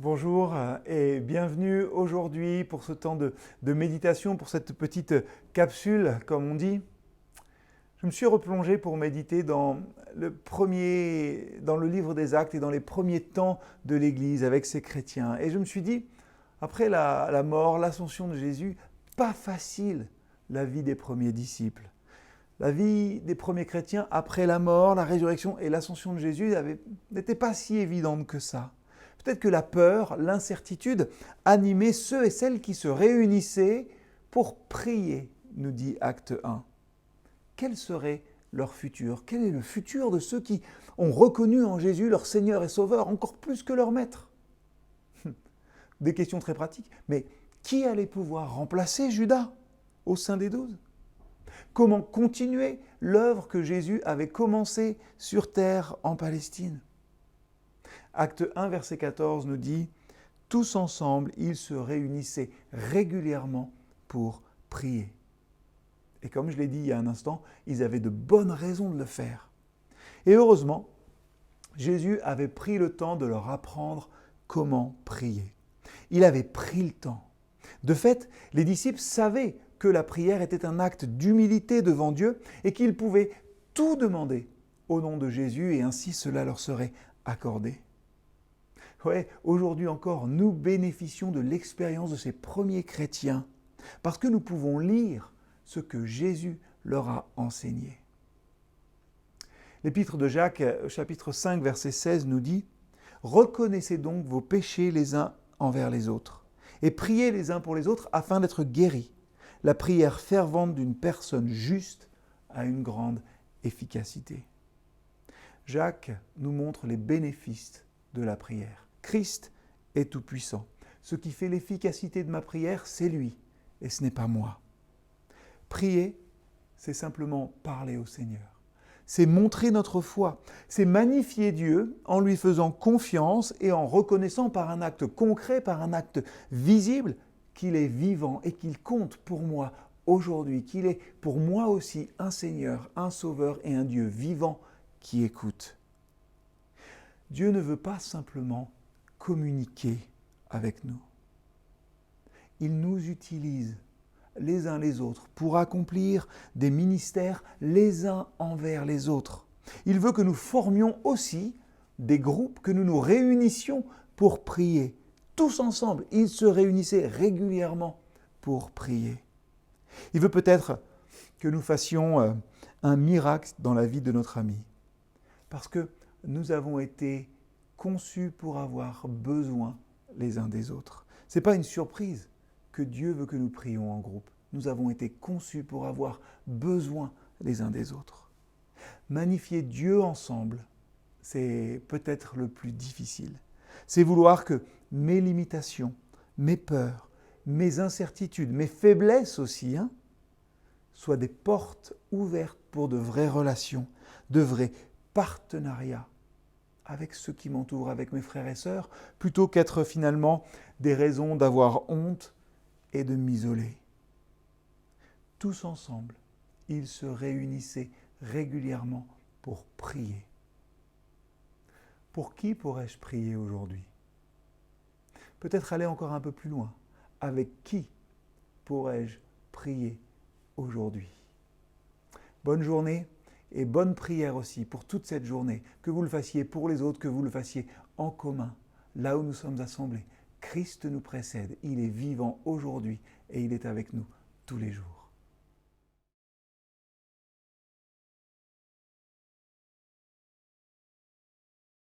Bonjour et bienvenue aujourd'hui pour ce temps de méditation, pour cette petite capsule, comme on dit. Je me suis replongé pour méditer dans le livre des Actes et dans les premiers temps de l'Église avec ces chrétiens. Et je me suis dit, après la mort, l'ascension de Jésus, pas facile la vie des premiers disciples. La vie des premiers chrétiens après la mort, la résurrection et l'ascension de Jésus n'était pas si évidente que ça. Peut-être que la peur, l'incertitude animaient ceux et celles qui se réunissaient pour prier, nous dit Acte 1. Quel serait leur futur? Quel est le futur de ceux qui ont reconnu en Jésus leur Seigneur et Sauveur encore plus que leur Maître? Des questions très pratiques. Mais qui allait pouvoir remplacer Judas au sein des 12? Comment continuer l'œuvre que Jésus avait commencée sur terre en Palestine? Acte 1, verset 14 nous dit « Tous ensemble, ils se réunissaient régulièrement pour prier. » Et comme je l'ai dit il y a un instant, ils avaient de bonnes raisons de le faire. Et heureusement, Jésus avait pris le temps de leur apprendre comment prier. Il avait pris le temps. De fait, les disciples savaient que la prière était un acte d'humilité devant Dieu et qu'ils pouvaient tout demander au nom de Jésus et ainsi cela leur serait accordé. Ouais, aujourd'hui encore, nous bénéficions de l'expérience de ces premiers chrétiens parce que nous pouvons lire ce que Jésus leur a enseigné. L'épître de Jacques, chapitre 5, verset 16, nous dit « Reconnaissez donc vos péchés les uns envers les autres et priez les uns pour les autres afin d'être guéris. La prière fervente d'une personne juste a une grande efficacité. » Jacques nous montre les bénéfices de la prière. Christ est tout-puissant. Ce qui fait l'efficacité de ma prière, c'est lui, et ce n'est pas moi. Prier, c'est simplement parler au Seigneur. C'est montrer notre foi. C'est magnifier Dieu en lui faisant confiance et en reconnaissant par un acte concret, par un acte visible, qu'il est vivant et qu'il compte pour moi aujourd'hui, qu'il est pour moi aussi un Seigneur, un Sauveur et un Dieu vivant qui écoute. Dieu ne veut pas simplement communiquer avec nous. Il nous utilise les uns les autres pour accomplir des ministères les uns envers les autres. Il veut que nous formions aussi des groupes, que nous nous réunissions pour prier. Tous ensemble, ils se réunissaient régulièrement pour prier. Il veut peut-être que nous fassions un miracle dans la vie de notre ami. Parce que nous avons été conçus pour avoir besoin les uns des autres. Ce n'est pas une surprise que Dieu veut que nous prions en groupe. Nous avons été conçus pour avoir besoin les uns des autres. Magnifier Dieu ensemble, c'est peut-être le plus difficile. C'est vouloir que mes limitations, mes peurs, mes incertitudes, mes faiblesses aussi, soient des portes ouvertes pour de vraies relations, de vrais partenariats avec ceux qui m'entourent, avec mes frères et sœurs, plutôt qu'être finalement des raisons d'avoir honte et de m'isoler. Tous ensemble, ils se réunissaient régulièrement pour prier. Pour qui pourrais-je prier aujourd'hui? Peut-être aller encore un peu plus loin. Avec qui pourrais-je prier aujourd'hui? Bonne journée et bonne prière aussi pour toute cette journée. Que vous le fassiez pour les autres, que vous le fassiez en commun, là où nous sommes assemblés. Christ nous précède, il est vivant aujourd'hui et il est avec nous tous les jours.